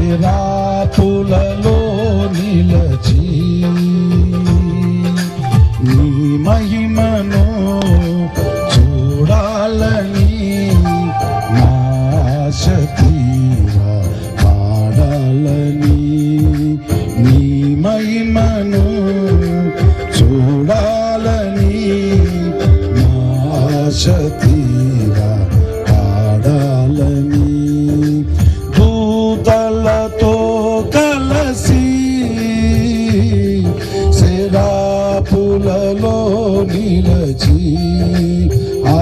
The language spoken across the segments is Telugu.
సేరాపులలో నిలచి నీ మహిమను చూడాలని నా ఆశ తీరా పాడాలని నీ మహిమను చూడాలని నా ఆశ తీరా పాడాలని దూతలతో కలసి సేరాపులలో నిలచి ఆ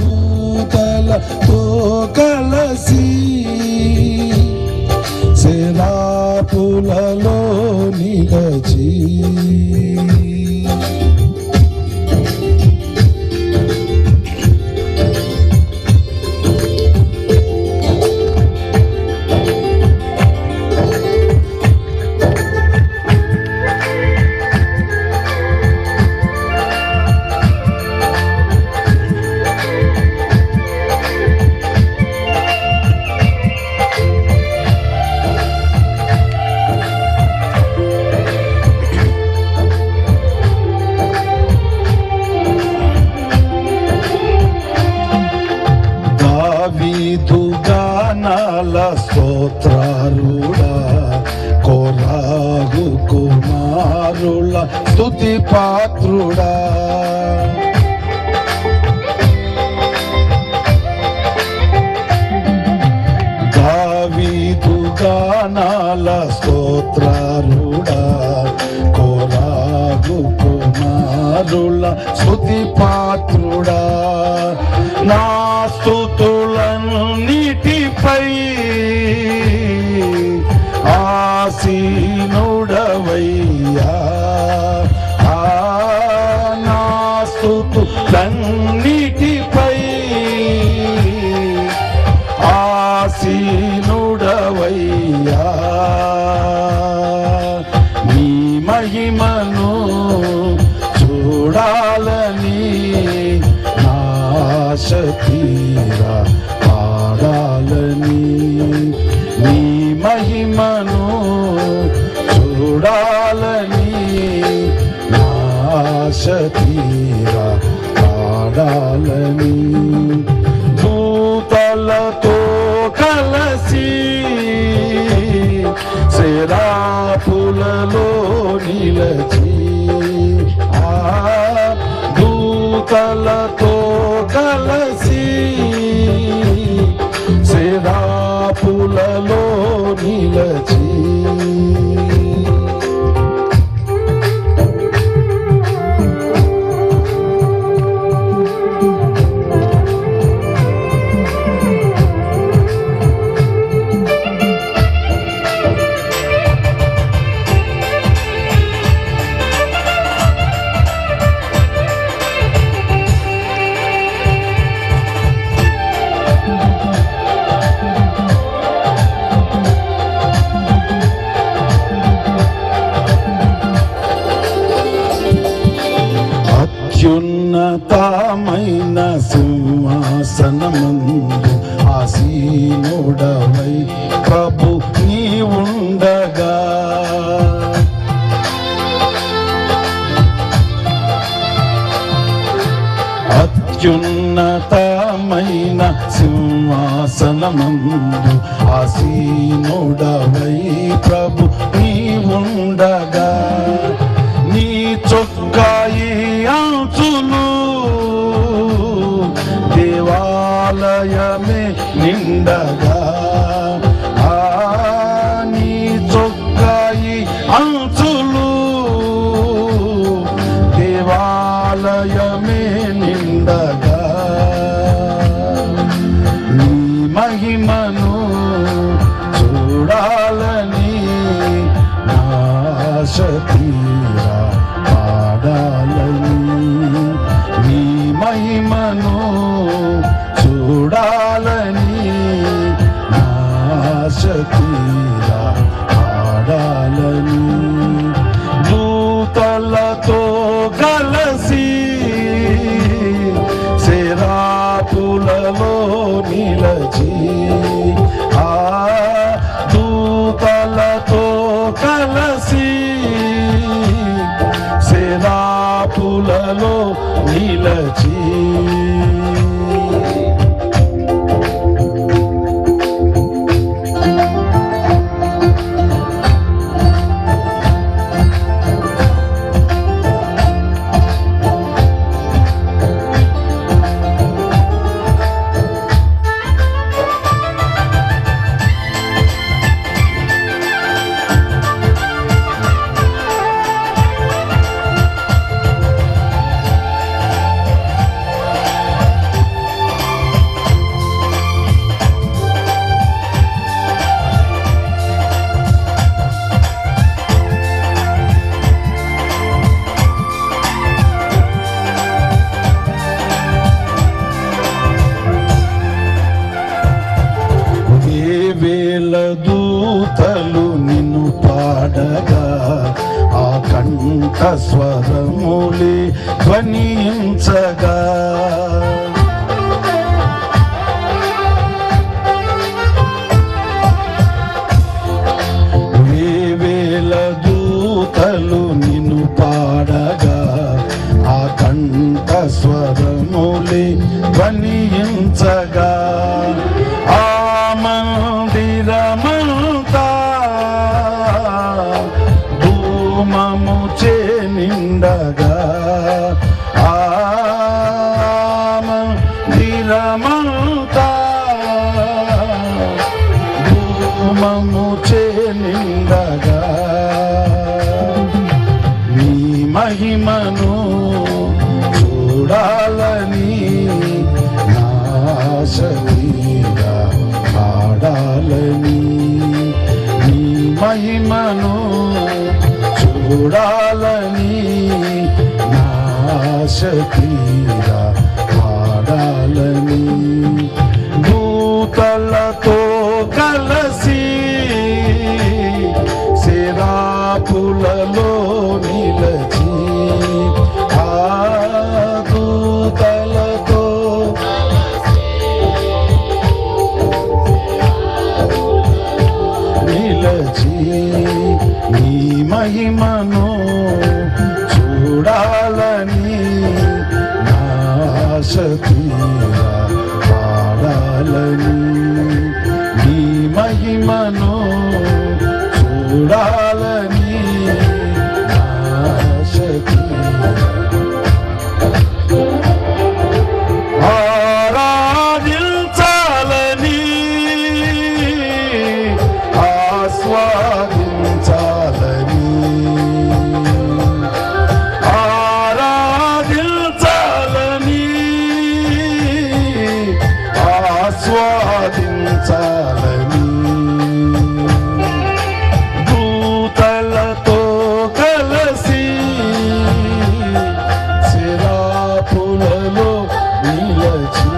దూతలతో కలసి సేరాపులలో నిలచి గానాల స్తోత్రారుడా కోరాగు కుమారుల స్తుతి పాత్రుడా దావీదు గానాల స్తోత్రారుడా కోరాగు కుమారుల స్తుతి పాత్రుడా నా స్తుతులన్నిటిపై ఆసీనుడవయ్యా నా స్తుతులన్నిటిపై ఆసీనుడవయ్యా నీ మహిమను చూడాలని ఆశ తీరా పాడాలని నీ మహిమను చూడాలని ఆశ తీరా పాడాలని దూతలతో కలసి సేరాపులలో నిలచి ఆ దూతలతో కలసి సేరాపులలో నిలచి అత్యున్నతమైన సింహాసనమందు ఆసీనుడవై ప్రభు నీవుండగా అత్యున్నతమైన సింహాసనమందు ఆసీనుడవై ప్రభు నీవుండగా నీ చొక్కాయి అంచులు దేవాలయమే నిండగా నీ చొక్కాయి అంచులు దేవాలయమే నిండగా నీ మహిమను చూడాలని ఆశ తీరా పాడాలని నీ మహిమను చూడాలని ఆశ తీరా పాడాలని దూతలతో కలసి సేరాపులలో నిలచి నిలచి దూతలు నిన్ను పాడగా ఆ కంఠ స్వరములే ధ్వనించగా వేవేల దూతలు నిన్ను పాడగా ఆ కంఠ స్వరములే ధ్వనించగా మందిరమంతా ధూమము చే నిండగా ఆ మందిరమంతా ధూమము చే నిండగా నీ మహిమను చూడాలని నాశనీగా పాడాలని నీ మహిమను చూడాలని నాశనీగా పాడాలని దూతలతో కలసి శరాపులలో నిలచి ఆ దూతలతో నిలచి నీ మహిమను చూడాలని నాశనీగా పాడాలని నీ మహిమను చూడాలని నాశనీగా ఆరాధించాలని ఆస్వాదించాలని ఆరాధించాలని ఆస్వాదించాలని దూతలతో కలసి శరాపులలో నిలచి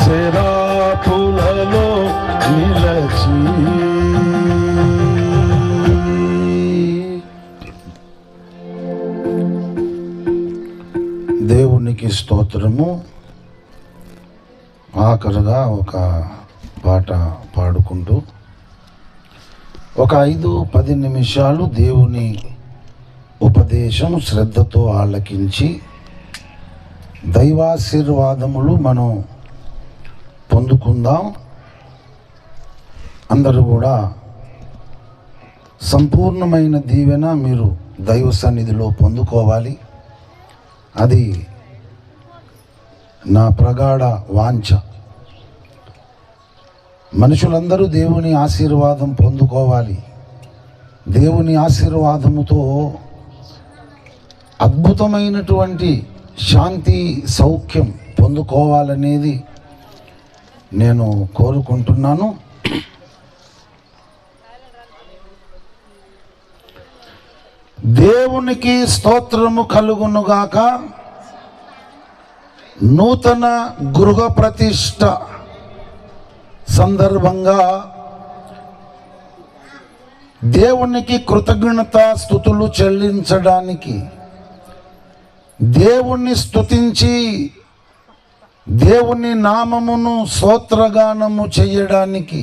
శరాపులలో నిలచి దేవునికి స్తోత్రము. ఆఖరుగా ఒక పాట పాడుకుంటూ ఒక 5-10 నిమిషాలు దేవుని ఉపదేశం శ్రద్ధతో ఆలకించి దైవాశీర్వాదములు మనం పొందుకుందాం. అందరూ కూడా సంపూర్ణమైన దీవెన మీరు దైవ సన్నిధిలో పొందుకోవాలి. అది నా ప్రగాఢ వాంఛ. మనుషులందరూ దేవుని ఆశీర్వాదం పొందుకోవాలి. దేవుని ఆశీర్వాదముతో అద్భుతమైనటువంటి శాంతి సౌఖ్యం పొందుకోవాలనేది నేను కోరుకుంటున్నాను. దేవునికి స్తోత్రము కలుగునుగాక. నూతన గృహ ప్రతిష్ట సందర్భంగా దేవునికి కృతజ్ఞత స్తుతులు చెల్లించడానికి, దేవుణ్ణి స్తుతించి దేవుని నామమును స్తోత్రగానము చేయడానికి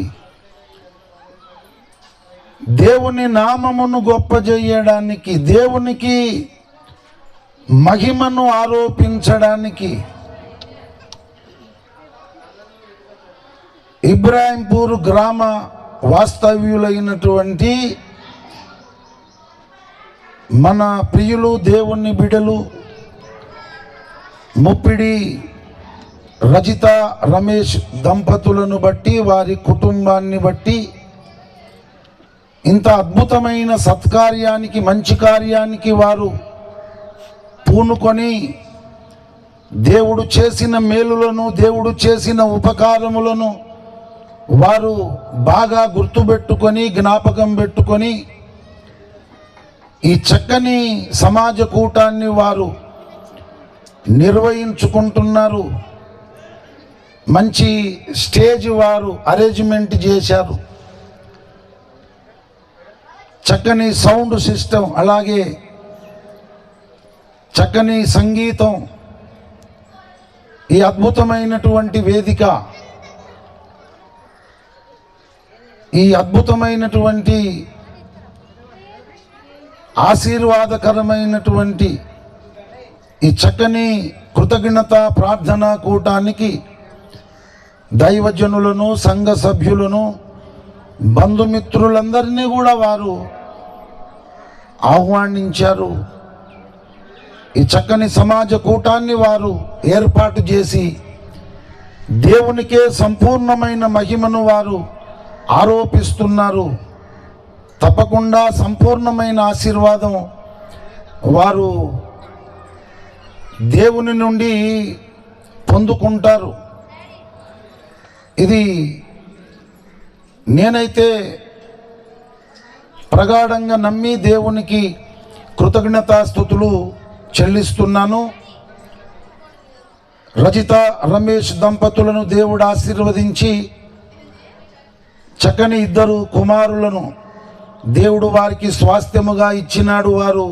దేవుని నామమును గొప్ప చేయడానికి, దేవునికి మహిమను ఆరోపించడానికి ఇబ్రాహింపూర్ గ్రామ వాస్తవ్యులైనటువంటి మన ప్రియులు దేవుని బిడలు ముప్పిడి రజిత రమేష్ దంపతులను బట్టి, వారి కుటుంబాన్ని బట్టి ఇంత అద్భుతమైన సత్కార్యానికి, మంచి కార్యానికి వారు పూనుకొని దేవుడు చేసిన మేలులను, దేవుడు చేసిన ఉపకారములను వారు బాగా గుర్తుపెట్టుకొని, జ్ఞాపకం పెట్టుకొని ఈ చక్కని సమాజ కూటాన్ని వారు నిర్వహించుకుంటున్నారు. మంచి స్టేజ్ వారు అరేంజ్మెంట్ చేశారు, చక్కని సౌండ్ సిస్టమ్, అలాగే చక్కని సంగీతం, ఈ అద్భుతమైనటువంటి వేదిక, ఈ అద్భుతమైనటువంటి ఆశీర్వాదకరమైనటువంటి ఈ చక్కని కృతజ్ఞత ప్రార్థనా కూటానికి దైవజనులను, సంఘ సభ్యులను, బంధుమిత్రులందరినీ కూడా వారు ఆహ్వానించారు. ఈ చక్కని సమాజ కూటాన్ని వారు ఏర్పాటు చేసి దేవునికే సంపూర్ణమైన మహిమను వారు ఆరోపిస్తున్నారు. తప్పకుండా సంపూర్ణమైన ఆశీర్వాదం వారు దేవుని నుండి పొందుకుంటారు. ఇది నేనైతే ప్రగాఢంగా నమ్మి దేవునికి కృతజ్ఞతాస్తుతులు చెల్లిస్తున్నాను. రజిత రమేష్ దంపతులను దేవుడు ఆశీర్వదించి చక్కని 2 కుమారులను దేవుడు వారికి స్వాస్థ్యముగా ఇచ్చినాడు. వారు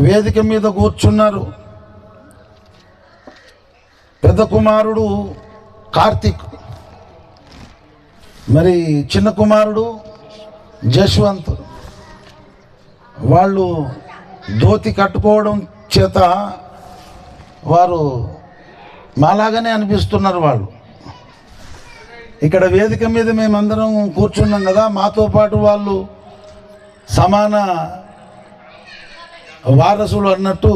వేదిక మీద కూర్చున్నారు. పెద్ద కుమారుడు కార్తిక్, మరి చిన్న కుమారుడు జశ్వంత్. వాళ్ళు ధోతి కట్టుకోవడం చేత వారు మాలాగానే అనిపిస్తున్నారు. వాళ్ళు ఇక్కడ వేదిక మీద మేమందరం కూర్చున్నాం కదా, మాతో పాటు వాళ్ళు సమాన వారసులు అన్నట్టు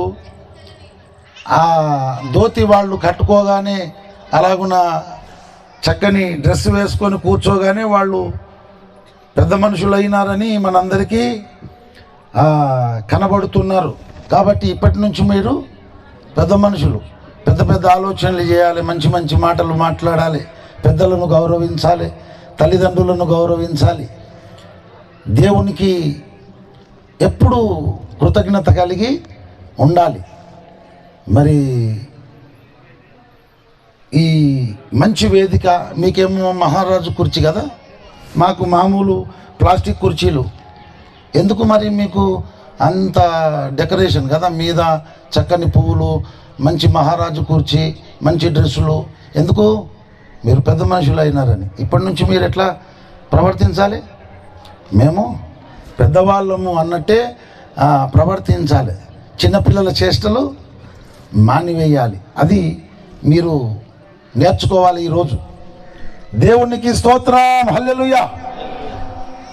ఆ ధోతి వాళ్ళు కట్టుకోగానే, అలాగున చక్కని డ్రెస్ వేసుకొని కూర్చోగానే వాళ్ళు పెద్ద మనుషులు అయినారని మనందరికీ కనబడుతున్నారు. కాబట్టి ఇప్పటి నుంచి మీరు పెద్ద మనుషులు, పెద్ద పెద్ద ఆలోచనలు చేయాలి, మంచి మంచి మాటలు మాట్లాడాలి, పెద్దలను గౌరవించాలి, తల్లిదండ్రులను గౌరవించాలి, దేవునికి ఎప్పుడూ కృతజ్ఞత కలిగి ఉండాలి. మరి ఈ మంచి వేదిక, మీకేమో మహారాజు కుర్చీ కదా, మాకు మామూలు ప్లాస్టిక్ కుర్చీలు ఎందుకు? మరి మీకు అంత డెకరేషన్ కదా, మీద చక్కని పువ్వులు, మంచి మహారాజు కుర్చీ, మంచి డ్రెస్సులు ఎందుకు? మీరు పెద్ద మనుషులు అయినారని. ఇప్పటి నుంచి మీరు ఎట్లా ప్రవర్తించాలి? మేము పెద్దవాళ్ళము అన్నట్టే ప్రవర్తించాలి. చిన్నపిల్లల చేష్టలు మానివేయాలి. అది మీరు నేర్చుకోవాలి ఈరోజు. దేవునికి స్తోత్రం, హల్లెలూయా.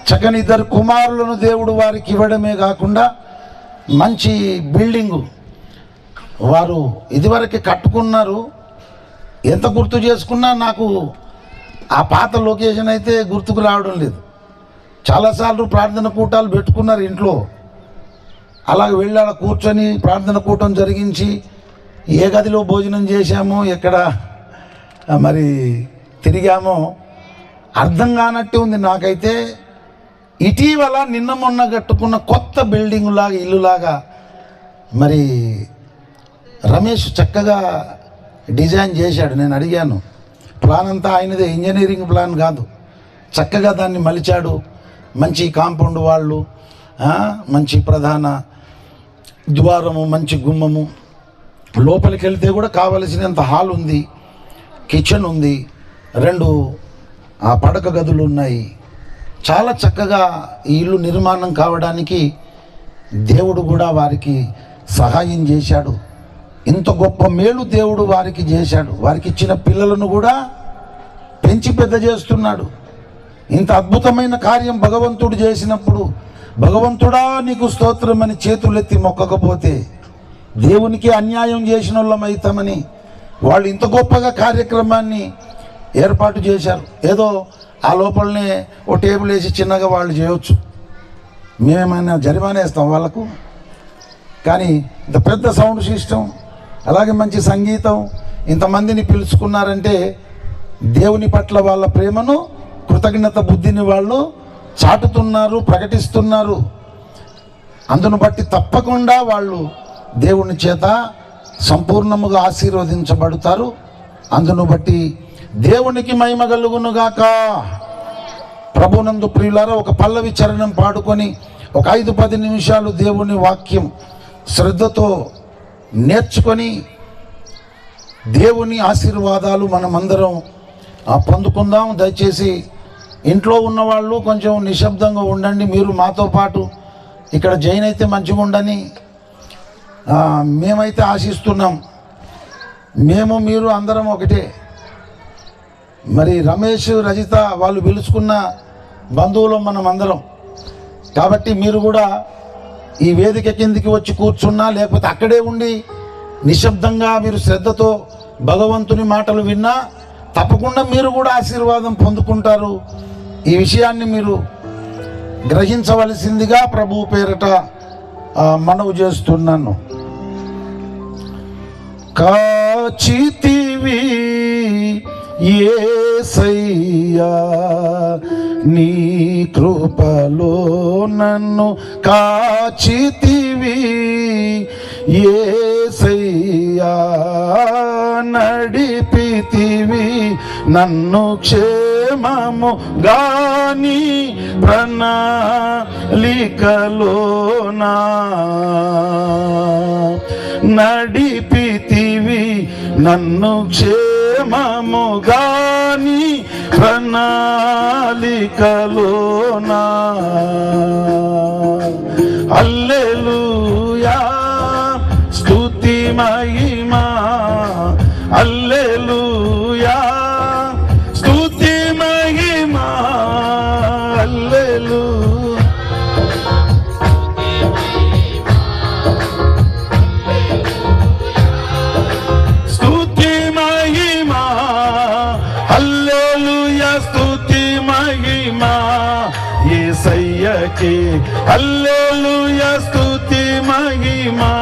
చక్కని 2 కుమారులను దేవుడు వారికి ఇవ్వడమే కాకుండా మంచి బిల్డింగు వారు ఇదివరకు కట్టుకున్నారు. ఎంత గుర్తు చేసుకున్నా నాకు ఆ పాత లొకేషన్ అయితే గుర్తుకు రావడం లేదు. చాలాసార్లు ప్రార్థన కూటాలు పెట్టుకున్నారు ఇంట్లో. అలాగే వెళ్ళి అలా కూర్చొని ప్రార్థన కూటం జరిగించి ఏ గదిలో భోజనం చేశామో, ఎక్కడ మరి తిరిగామో అర్థం కానట్టే ఉంది నాకైతే. ఇటీవల నిన్న మొన్న కట్టుకున్న కొత్త బిల్డింగ్ లాగా, ఇల్లులాగా మరి రమేష్ చక్కగా డిజైన్ చేశాడు. నేను అడిగాను, ప్లాన్ అంతా ఆయనదే, ఇంజనీరింగ్ ప్లాన్ కాదు. చక్కగా దాన్ని మలిచాడు. మంచి కాంపౌండ్ వాళ్ళు, మంచి ప్రధాన ద్వారము, మంచి గుమ్మము, లోపలికి వెళ్తే కూడా కావలసినంత హాల్ ఉంది, కిచెన్ ఉంది, 2 పడక గదులు ఉన్నాయి. చాలా చక్కగా ఈ ఇల్లు నిర్మాణం కావడానికి దేవుడు కూడా వారికి సహాయం చేశాడు. ఇంత గొప్ప మేలు దేవుడు వారికి చేశాడు. వారికి ఇచ్చిన పిల్లలను కూడా పెంచి పెద్ద చేస్తున్నాడు. ఇంత అద్భుతమైన కార్యం భగవంతుడు చేసినప్పుడు, భగవంతుడా నీకు స్తోత్రం అని చేతులెత్తి మొక్కకపోతే దేవునికి అన్యాయం చేసిన వాళ్ళమైతామని వాళ్ళు ఇంత గొప్పగా కార్యక్రమాన్ని ఏర్పాటు చేశారు. ఏదో ఆ లోపలనే ఓ టేబుల్ వేసి చిన్నగా వాళ్ళు చేయవచ్చు, మేమేమైనా జరిమానా వేస్తాం వాళ్ళకు. కానీ ఇంత పెద్ద సౌండ్ సిస్టమ్, అలాగే మంచి సంగీతం, ఇంతమందిని పిలుచుకున్నారంటే దేవుని పట్ల వాళ్ళ ప్రేమను, కృతజ్ఞత బుద్ధిని వాళ్ళు చాటుతున్నారు, ప్రకటిస్తున్నారు. అందును బట్టి తప్పకుండా వాళ్ళు దేవుని చేత సంపూర్ణముగా ఆశీర్వదించబడతారు. అందును బట్టి దేవునికి మహిమ కలుగునుగాక. ప్రభునందు ప్రియులారా, ఒక పల్లవి చరణం పాడుకొని ఒక 5-10 నిమిషాలు దేవుని వాక్యం శ్రద్ధతో నేర్చుకొని దేవుని ఆశీర్వాదాలు మనమందరం పొందుకుందాం. దయచేసి ఇంట్లో ఉన్నవాళ్ళు కొంచెం నిశ్శబ్దంగా ఉండండి. మీరు మాతో పాటు ఇక్కడ జైన్ అయితే మంచిగా ఉండని మేమైతే ఆశిస్తున్నాం. మేము మీరు అందరం ఒకటే. మరి రమేష్, రజిత వాళ్ళు పిలుచుకున్న బంధువులు మనం అందరం. కాబట్టి మీరు కూడా ఈ వేదిక కిందికి వచ్చి కూర్చున్నా, లేకపోతే అక్కడే ఉండి నిశ్శబ్దంగా మీరు శ్రద్ధతో భగవంతుని మాటలు విన్నా తప్పకుండా మీరు కూడా ఆశీర్వాదం పొందుకుంటారు. ఈ విషయాన్ని మీరు గ్రహించవలసిందిగా ప్రభువు పేరట మనవి చేస్తున్నాను. కాచితివి యేసయ్యా నీ కృపలో నన్ను కాచితివి యేసయ్యా నడిపితివి నన్ను క్షేమము గాని ప్రణాళికలోనా నడిపితివి నన్ను క్షేమము గాని ప్రణాళికలోనా. హల్లెలూయా స్తుతి మహిమా, హల్లెలూయా స్తుతి మహిమా, హల్లెలూయా స్తుతి మహిమా, హల్లెలూయా స్తుతి మహిమా యేసయ్యకే, హల్లెలూయా స్తుతి మహిమా.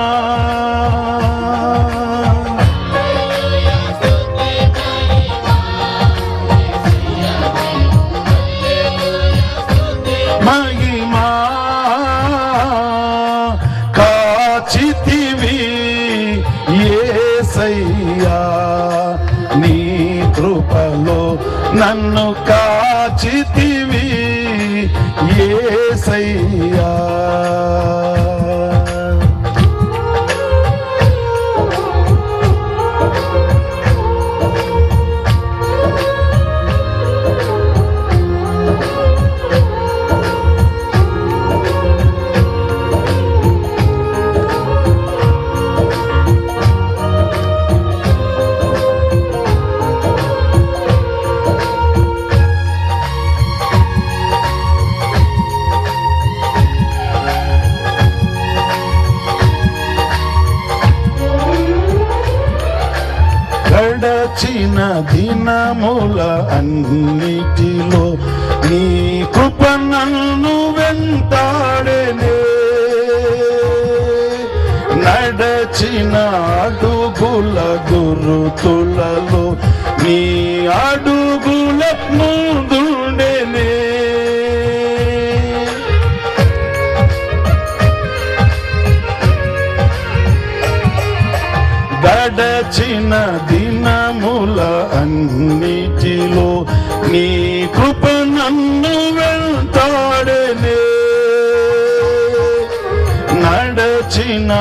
మహిమా కాచితివి యేసయ్యా నీ కృపలో నన్ను కాచితివి యేసయ్యా. గడచిన దినముల అన్నిటిలో నీ కృప నన్ను వెంటాడెనే, నడచిన అడుగుల గురుతులలో నీ అడుగుల ముందుండెనే. గడచిన దినముల అన్నిటిలో నీ కృప నన్ను వెంటాడెనే, నడచిన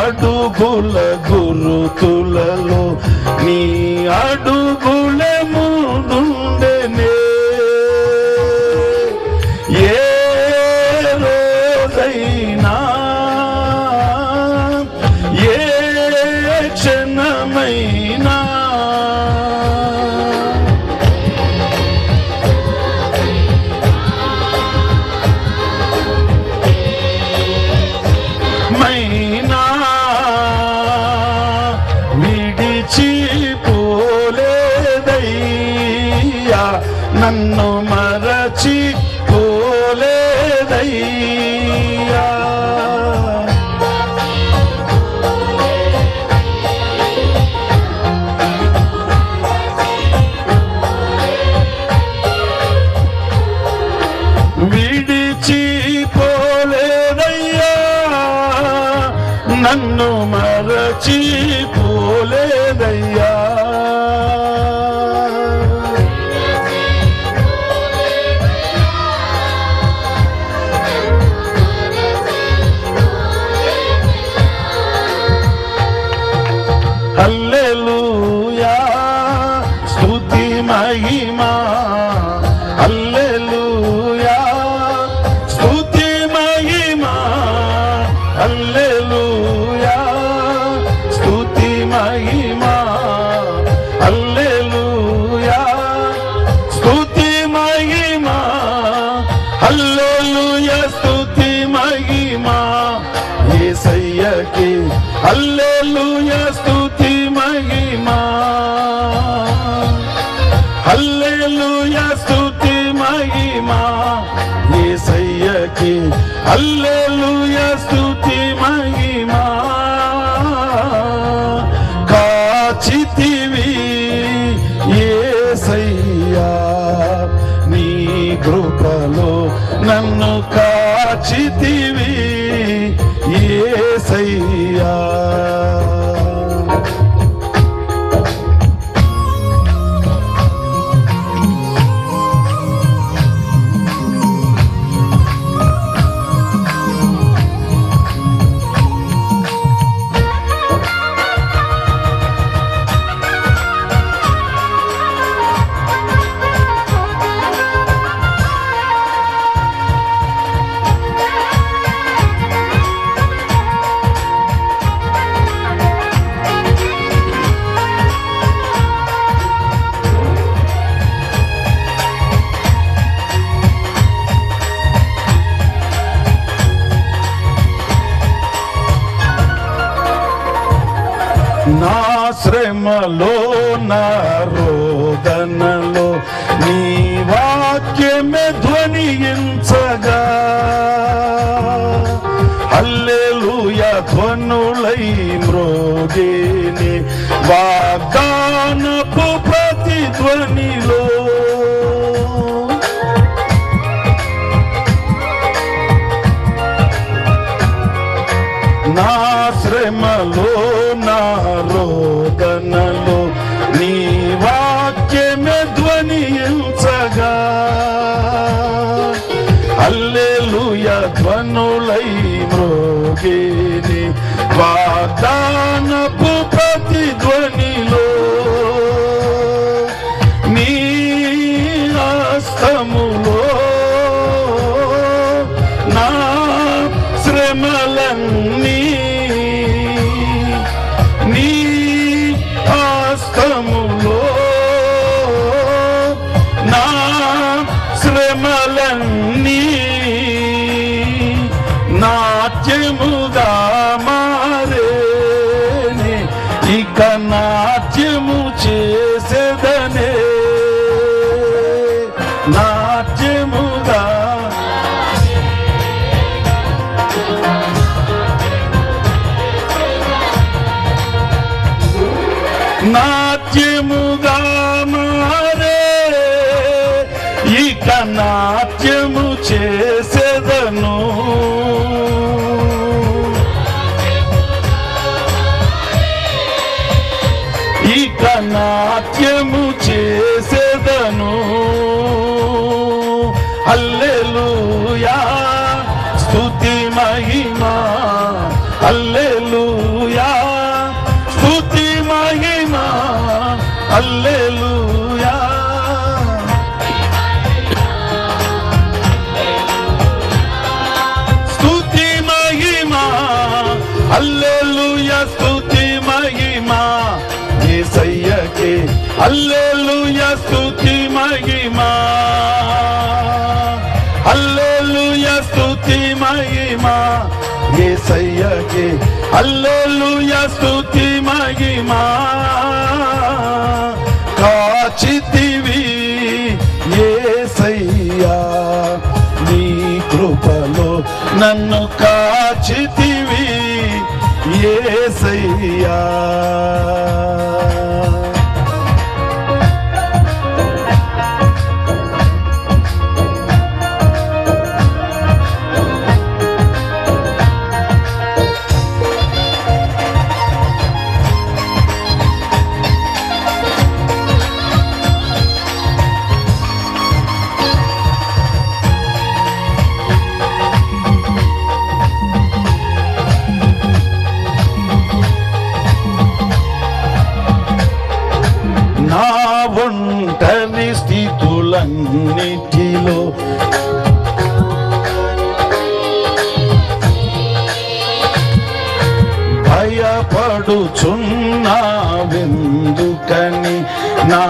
అడుగుల గురుతులలో నీ అడుగుల ముందుండెనే. నన్ను మరచి పోలేదయ్యా. విడిచి పోలేదయ్యా, నన్ను మరచి పోలేదయ్యా. హల్లెలూయా స్తుతి మహిమా, హల్లెలూయా స్తుతి మహిమా, హల్లెలూయా స్తుతి మహిమా, హల్లెలూయా స్తుతి మహిమా, హల్లెలూయా స్తుతి మహిమా యేసయ్యకి. హల్లెలూయా స్తుతి మహిమా, హల్లెలూయా స్తుతి మహిమా యేసయ్యకి. హల్లెలూయా స్తుతి మహిమా. కాచితివి యేసయ్యా, నీ కృపలో నన్ను కాచితివి యేసయ్యా. నా శ్రమలో నా రోదనలో నీ వాక్యమే ధ్వనించగా, హల్లెలూయా ధ్వనులై మ్రోగేని వాగ్దానపు ప్రతిధ్వనిలో. నా శ్రమలో నా రోదనలో నీ వాక్యమే ధ్వనించగా, హల్లెలూయా ధ్వనులై మ్రోగేని వాగ్దానపు ప్రతిధ్వనిలో. నీ హస్తములో నా శ్రమలన్నీ, నీ హస్తములో నా శ్రమలన్నీ నాట్యముగా మారేనే, ఇక నాట్యము చేసేదనే, నాట్యముగా నాట్యముగా మారే, ఇక నాట్యము చేసేదను. ఇక నాట్యము చేసేదను. హల్లెలూయా స్తుతి మహిమా, హల్లెలూయా స్తుతి మహిమా, హల్లెలూయా. స్తుతి మహిమా, హల్లెలూయా స్తుతి మహిమా యేసయ్యకే. హల్లెలూయా స్తుతి మహిమా, హల్లెలూయా స్తుతి మహిమా యేసయ్యకే. హల్లెలూయా స్తుతి మహిమా. కాచితివి నన్ను కాచితివి యేసయ్యా. నా ఒంటరి స్థితులన్నిటిలో భయపడుచున్నావెందుకని నా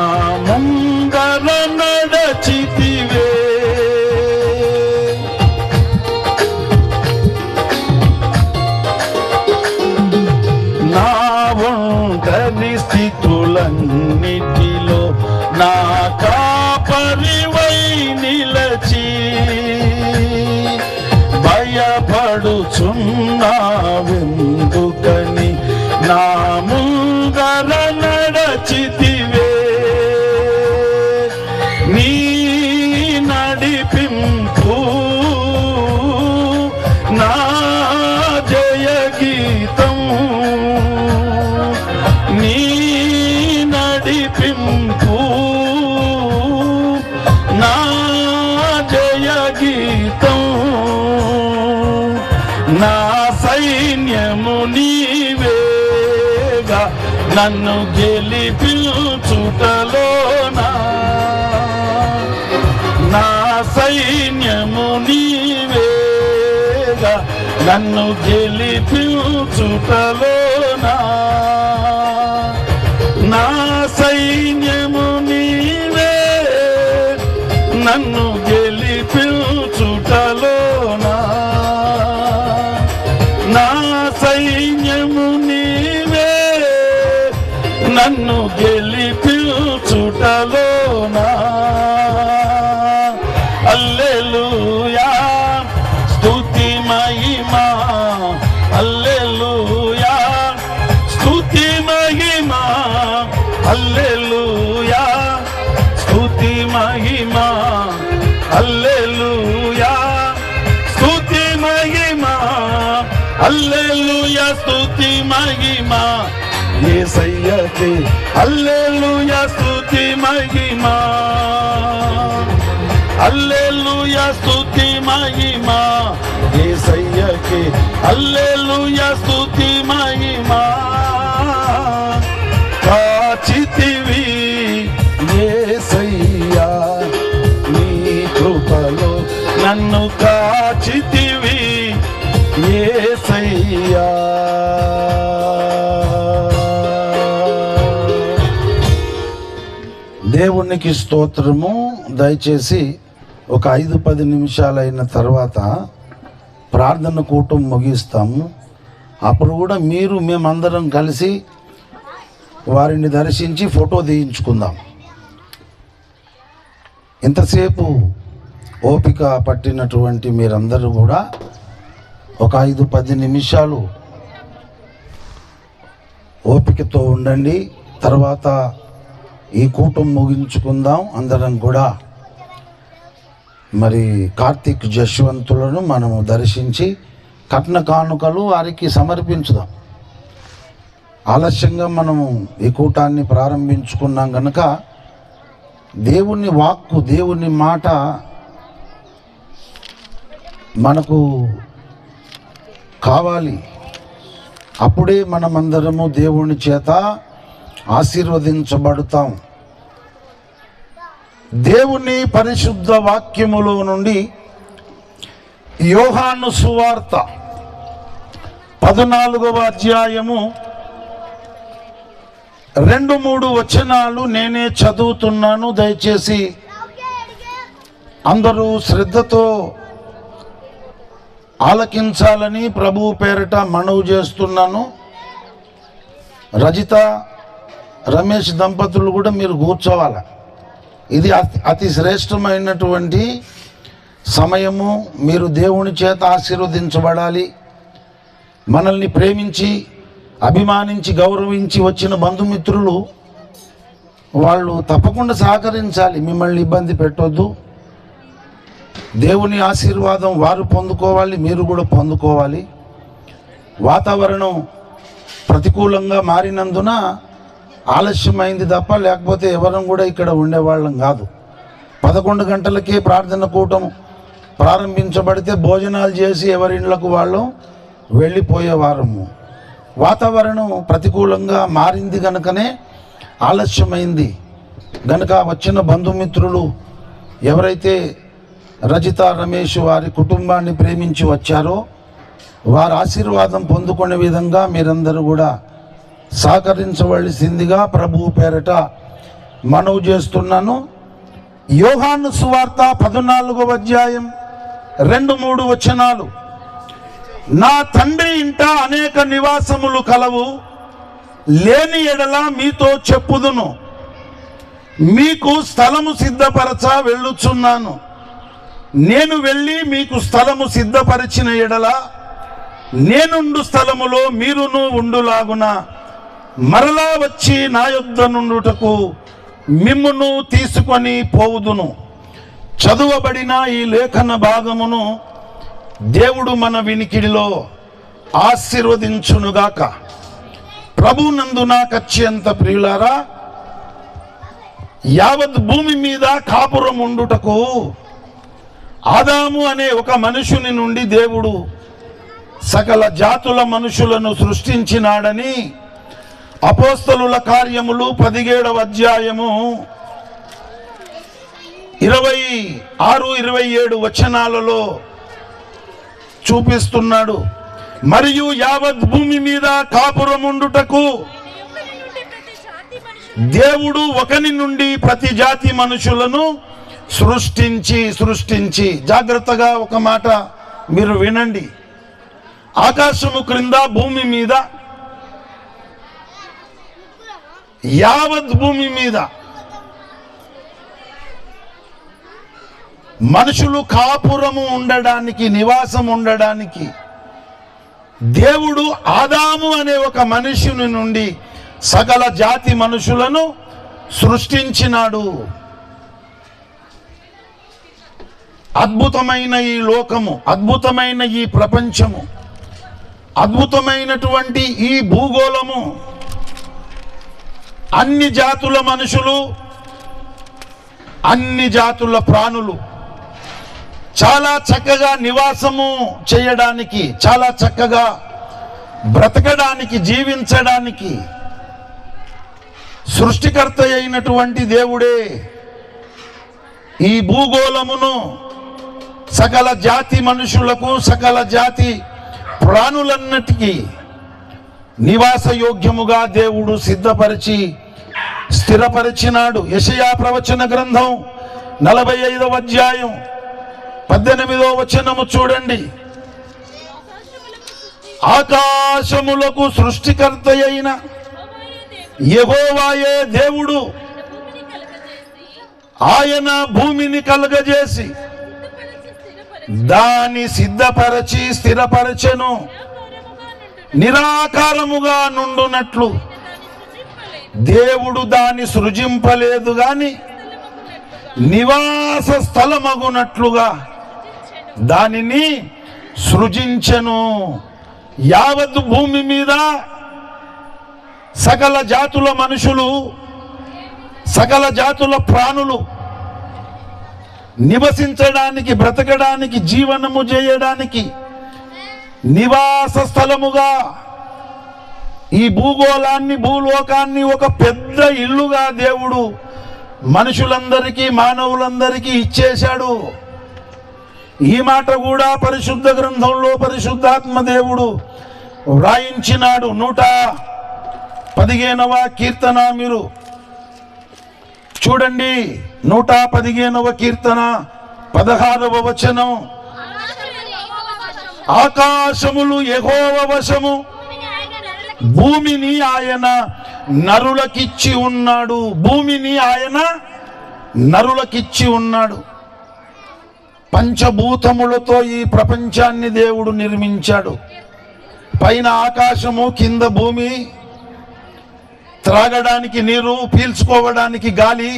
ముందర నడచితివే. నా ఒంటరి స్థితులన్నిటిలో నా కాపరివై నిలచి భయపడుచున్నావెందుకని నా ముందర నడచితివే. నీ నడిపింపు నా జయ గీతం, నీ నడిపింపు నా జయ గీతం. నా సైన్యము నీవేగా నన్ను గెలిపించుటలోనా. నా సైన్యము నీవేగా నన్ను గెలిపించుటలోనా. నా సైన్యము నీవే నన్ను గెలిపించుటలోనా. నా సైన్యము నీవే నన్ను గెలిపించుటలోనా. హల్లెలూయా స్తుతి మహిమా, హల్లెలూయా స్తుతి మహిమా, హల్లెలూయా స్తుతి మహిమా, హల్లెలూయా స్తుతి మహిమా, హల్లెలూయా స్తుతి మహిమా యేసయ్యకే. హల్లెలూయా స్తుతి మహిమా, హల్లెలూయా స్తుతి మహిమా యేసయ్యకే. హల్లెలూయా స్తుతి మహిమా. కాచితివి యేసయ్యా నీ కృపలో నన్ను కాచితివి యేసయ్యా. దేవునికి స్తోత్రము. దయచేసి ఒక 5-10 నిమిషాలైన తర్వాత ప్రార్థన కూటం ముగిస్తాము. అప్పుడు కూడా మేమందరం కలిసి వారిని దర్శించి ఫోటో తీయించుకుందాం. ఇంతసేపు ఓపిక పట్టినటువంటి మీరందరూ కూడా ఒక 5-10 నిమిషాలు ఓపికతో ఉండండి. తర్వాత ఈ కూటం ముగించుకుందాం. అందరం కూడా మరి కార్తీక్ జశ్వంతులను మనము దర్శించి కట్న కానుకలు వారికి సమర్పించుదాం. ఆలస్యంగా మనము ఈ కూటాన్ని ప్రారంభించుకున్నాం కనుక దేవుని వాక్కు, దేవుని మాట మనకు కావాలి. అప్పుడే మనమందరము దేవుని చేత ఆశీర్వదించబడతాం. దేవుని పరిశుద్ధ వాక్యములో నుండి యోహాను సువార్త 14వ అధ్యాయము 2-3 వచనాలు నేనే చదువుతున్నాను. దయచేసి అందరూ శ్రద్ధతో ఆలకించాలని ప్రభువు పేరిట మనవి చేస్తున్నాను. రజిత, రమేష్ దంపతులు కూడా మీరు కూర్చోవాలి. ఇది అతి శ్రేష్టమైనటువంటి సమయము మీరు దేవుని చేత ఆశీర్వదించబడాలి. మనల్ని ప్రేమించి అభిమానించి గౌరవించి వచ్చిన బంధుమిత్రులు వాళ్ళు తప్పకుండా సహకరించాలి. మిమ్మల్ని ఇబ్బంది పెట్టొద్దు. దేవుని ఆశీర్వాదం వారు పొందుకోవాలి, మీరు కూడా పొందుకోవాలి. వాతావరణం ప్రతికూలంగా మారినందున ఆలస్యమైంది తప్ప లేకపోతే ఎవరం కూడా ఇక్కడ ఉండేవాళ్ళం కాదు. 11 గంటలకే ప్రార్థన కూటం ప్రారంభించబడితే భోజనాలు చేసి ఎవరిండ్లకు వాళ్ళు వెళ్ళిపోయేవారము. వాతావరణం ప్రతికూలంగా మారింది కనుకనే ఆలస్యమైంది. గనుక వచ్చిన బంధుమిత్రులు ఎవరైతే రజిత రమేష్ వారి కుటుంబాన్ని ప్రేమించి వచ్చారో వారి ఆశీర్వాదం పొందుకునే విధంగా మీరందరూ కూడా సహకరించవలసిందిగా ప్రభువు పేరట మనవి చేస్తున్నాను. యోహాను సువార్త 14వ అధ్యాయం 2-3 వచనాలు. నా తండ్రి ఇంట అనేక నివాసములు కలవు, లేని ఎడల మీతో చెప్పుదును. మీకు స్థలము సిద్ధపరచ వెళ్ళుచున్నాను. నేను వెళ్ళి మీకు స్థలము సిద్ధపరిచిన ఎడల నేనుండు స్థలములో మీరును ఉండులాగున మరలా వచ్చి నా యొద్ద నుండుటకు మిమ్మును తీసుకొని పోవుదును. చదువబడిన ఈ లేఖన భాగమును దేవుడు మన వినికిడిలో ఆశీర్వదించునుగాక. ప్రభునందు నాకు అత్యంత ప్రియులారా, యావత్ భూమి మీద కాపురం ఉండుటకు ఆదాము అనే ఒక మనుషుని నుండి దేవుడు సకల జాతుల మనుషులను సృష్టించినాడని అపోస్తలుల కార్యములు 17వ అధ్యాయము 26-27 వచనాలలో చూపిస్తున్నాడు. మరియు యావత్ భూమి మీద కాపురముండుటకు దేవుడు ఒకని నుండి ప్రతి జాతి మనుషులను సృష్టించి జాగ్రత్తగా ఒక మాట మీరు వినండి. ఆకాశము క్రింద భూమి మీద యావత్ భూమి మీద మనుషులు కాపురము ఉండడానికి, నివాసం ఉండడానికి దేవుడు ఆదాము అనే ఒక మనుషుని నుండి సకల జాతి మనుషులను సృష్టించినాడు. అద్భుతమైన ఈ లోకము, అద్భుతమైన ఈ ప్రపంచము, అద్భుతమైనటువంటి ఈ భూగోళము, అన్ని జాతుల మనుషులు, అన్ని జాతుల ప్రాణులు చాలా చక్కగా నివాసము చేయడానికి, చాలా చక్కగా బ్రతకడానికి, జీవించడానికి సృష్టికర్త అయినటువంటి దేవుడే ఈ భూగోళమును సకల జాతి మనుషులకు, సకల జాతి ప్రాణులన్నిటికీ నివాస యోగ్యముగా దేవుడు సిద్ధపరిచి స్థిరపరిచినాడు. యెషయా ప్రవచన గ్రంథం 45వ అధ్యాయం 18వ వచనము చూడండి. ఆకాశములకు సృష్టికర్త అయిన యెహోవాయే దేవుడు, ఆయన భూమిని కలుగజేసి దాన్ని సిద్ధపరచి స్థిరపరచెను. నిరాకారముగా నుండునట్లు దేవుడు దాన్ని సృజింపలేదు గాని నివాస స్థలమగునట్లుగా దానిని సృజించెను. యావత్ భూమి మీద సకల జాతుల మనుషులు, సకల జాతుల ప్రాణులు నివసించడానికి, బ్రతకడానికి, జీవనము చేయడానికి నివాస స్థలముగా ఈ భూగోళాన్ని, భూలోకాన్ని ఒక పెద్ద ఇల్లుగా దేవుడు మనుషులందరికీ, మానవులందరికీ ఇచ్చేశాడు. ఈ మాట కూడా పరిశుద్ధ గ్రంథంలో పరిశుద్ధాత్మ దేవుడు వ్రాయించినాడు. 115వ కీర్తన మీరు చూడండి. 115వ కీర్తన 16వ వచనం. ఆకాశములు యెహోవా వశము, భూమిని ఆయన నరులకిచ్చి ఉన్నాడు. భూమిని ఆయన నరులకిచ్చి ఉన్నాడు. పంచభూతములతో ఈ ప్రపంచాన్ని దేవుడు నిర్మించాడు. పైన ఆకాశము, కింద భూమి, త్రాగడానికి నీరు, పీల్చుకోవడానికి గాలి,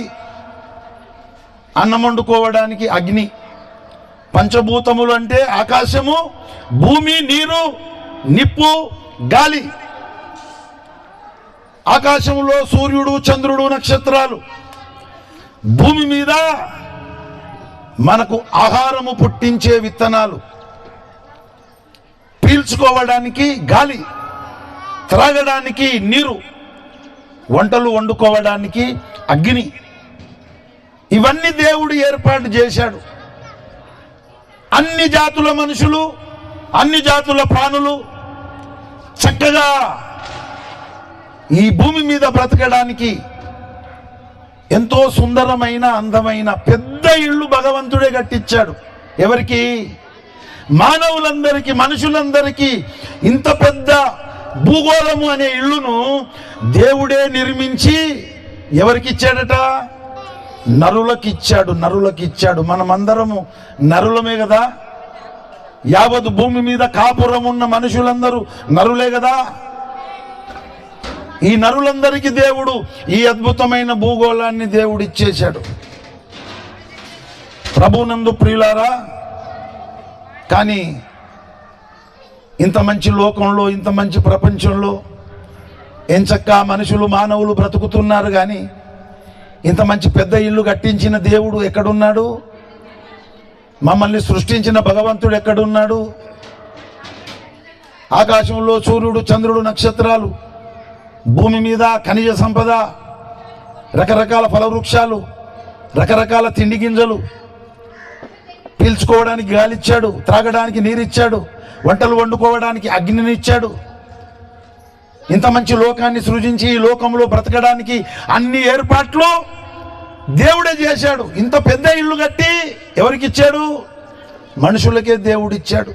అన్నం వండుకోవడానికి అగ్ని. పంచభూతములు అంటే ఆకాశము, భూమి, నీరు, నిప్పు, గాలి. ఆకాశంలో సూర్యుడు, చంద్రుడు, నక్షత్రాలు. భూమి మీద మనకు ఆహారము పుట్టించే విత్తనాలు, పీల్చుకోవడానికి గాలి, త్రాగడానికి నీరు, వంటలు వండుకోవడానికి అగ్ని. ఇవన్నీ దేవుడు ఏర్పాటు చేశాడు. అన్ని జాతుల మనుషులు, అన్ని జాతుల ప్రాణులు చక్కగా ఈ భూమి మీద బ్రతకడానికి ఎంతో సుందరమైన, అందమైన పెద్ద ఇల్లు భగవంతుడే కట్టించాడు. ఎవరికి? మానవులందరికీ, మనుషులందరికీ. ఇంత పెద్ద భూగోళము అనే ఇల్లును దేవుడే నిర్మించి ఎవరికిచ్చాడట? నరులకిచ్చాడు. నరులకిచ్చాడు. మనమందరము నరులమే కదా. యావత్ భూమి మీద కాపురం ఉన్న మనుషులందరూ నరులే కదా. ఈ నరులందరికీ దేవుడు ఈ అద్భుతమైన భూగోళాన్ని దేవుడు ఇచ్చేశాడు. ప్రభునందు ప్రియులారా, కానీ ఇంత మంచి లోకంలో, ఇంత మంచి ప్రపంచంలో ఎంచక్కా మనుషులు, మానవులు బ్రతుకుతున్నారు. కానీ ఇంత మంచి పెద్ద ఇల్లు కట్టించిన దేవుడు ఎక్కడున్నాడు? మమ్మల్ని సృష్టించిన భగవంతుడు ఎక్కడున్నాడు? ఆకాశంలో సూర్యుడు, చంద్రుడు, నక్షత్రాలు, భూమి మీద ఖనిజ సంపద, రకరకాల ఫలవృక్షాలు, రకరకాల తిండి గింజలు, పీల్చుకోవడానికి గాలిచ్చాడు, త్రాగడానికి నీరిచ్చాడు, వంటలు వండుకోవడానికి అగ్నినిచ్చాడు. ఇంత మంచి లోకాన్ని సృజించి ఈ లోకంలో బ్రతకడానికి అన్ని ఏర్పాట్లు దేవుడే చేశాడు. ఇంత పెద్ద ఇల్లు కట్టి ఎవరికి ఇచ్చాడు? మనుషులకే దేవుడిచ్చాడు.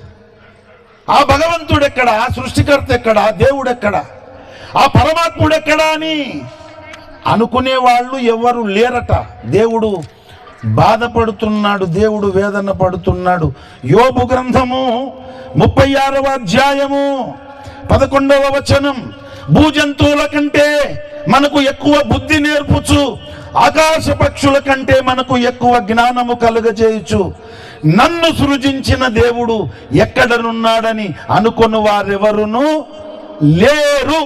ఆ భగవంతుడు ఎక్కడా? సృష్టికర్త ఎక్కడా? దేవుడు ఎక్కడా? ఆ పరమాత్ముడు ఎక్కడా అని అనుకునే వాళ్ళు ఎవరు లేరట. దేవుడు బాధపడుతున్నాడు, దేవుడు వేదన పడుతున్నాడు. యోబు గ్రంథము 36వ అధ్యాయము 11వ వచనం, భూజంతువుల కంటే మనకు ఎక్కువ బుద్ధి నేర్పుచు, ఆకాశ పక్షుల కంటే మనకు ఎక్కువ జ్ఞానము కలుగజేయచ్చు. నన్ను సృజించిన దేవుడు ఎక్కడనున్నాడని అనుకుని వారెవరును లేరు.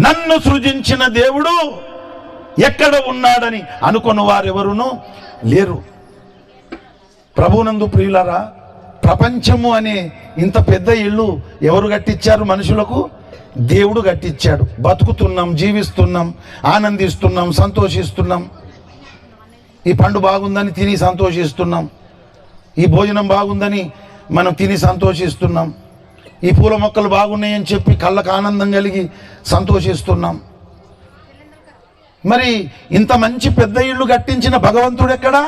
నన్ను సృజించిన దేవుడు ఎక్కడ ఉన్నాడని అనుకుని వారెవరును లేరు. ప్రభునందు ప్రియులారా, ప్రపంచము అనే ఇంత పెద్ద ఇల్లు ఎవరు కట్టించారు? మనుషులకు దేవుడు కట్టించాడు. బతుకుతున్నాం, జీవిస్తున్నాం, ఆనందిస్తున్నాం, సంతోషిస్తున్నాం. ఈ పండు బాగుందని తిని సంతోషిస్తున్నాం. ఈ భోజనం బాగుందని మనం తిని సంతోషిస్తున్నాం. ఈ పూల మొక్కలు బాగున్నాయని చెప్పి కళ్ళకు ఆనందం కలిగి సంతోషిస్తున్నాం. మరి ఇంత మంచి పెద్ద ఇల్లు కట్టించిన భగవంతుడు ఎక్కడా?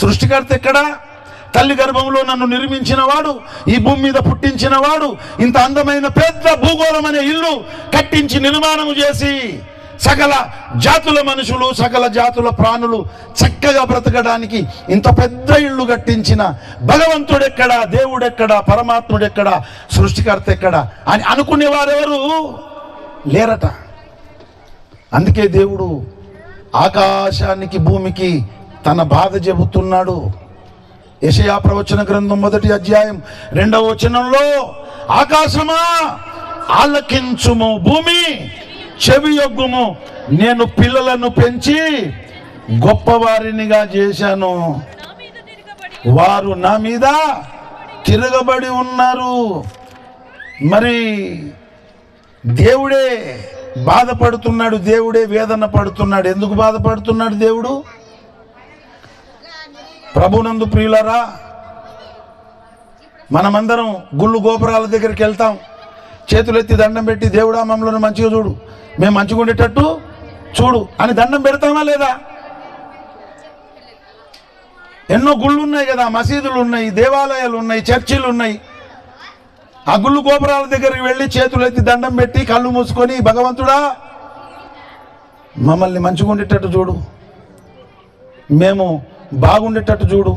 సృష్టికర్త ఎక్కడా? తల్లి గర్భంలో నన్ను నిర్మించిన వాడు, ఈ భూమి మీద పుట్టించిన వాడు, ఇంత అందమైన పెద్ద భూగోళం అనే ఇల్లు కట్టించి నిర్మాణం చేసి సకల జాతుల మనుషులు, సకల జాతుల ప్రాణులు చక్కగా బ్రతకడానికి ఇంత పెద్ద ఇల్లు కట్టించిన భగవంతుడు ఎక్కడా? దేవుడు ఎక్కడా? పరమాత్ముడు ఎక్కడా? సృష్టికర్త ఎక్కడా అని అనుకునేవారెవరు లేరట. అందుకే దేవుడు ఆకాశానికి, భూమికి తన బాధ చెబుతున్నాడు. యెషయా ప్రవచన గ్రంథం 1వ అధ్యాయం 2వ వచనంలో, ఆకాశమా ఆలకించుము, భూమి చెవియొగ్గుము, నేను పిల్లలను పెంచి గొప్పవారినిగా చేశాను, వారు నా మీద తిరగబడి ఉన్నారు. మరి దేవుడే బాధపడుతున్నాడు, దేవుడే వేదన పడుతున్నాడు. ఎందుకు బాధపడుతున్నాడు దేవుడు? ప్రభునందు ప్రియులారా, మనమందరం గుళ్ళు గోపురాల దగ్గరికి వెళ్తాం, చేతులెత్తి దండం పెట్టి, దేవుడా మమ్మల్ని మంచిగా చూడు, మేము మంచిగా ఉండేటట్టు చూడు అని దండం పెడతామా లేదా? ఎన్నో గుళ్ళు ఉన్నాయి కదా, మసీదులు ఉన్నాయి, దేవాలయాలు ఉన్నాయి, చర్చిలు ఉన్నాయి. ఆ గుళ్ళు గోపురాల దగ్గరికి వెళ్ళి చేతులెత్తి దండం పెట్టి కళ్ళు మూసుకొని, భగవంతుడా మమ్మల్ని మంచిగా ఉండేటట్టు చూడు, మేము బాగుండేటట్టు చూడు,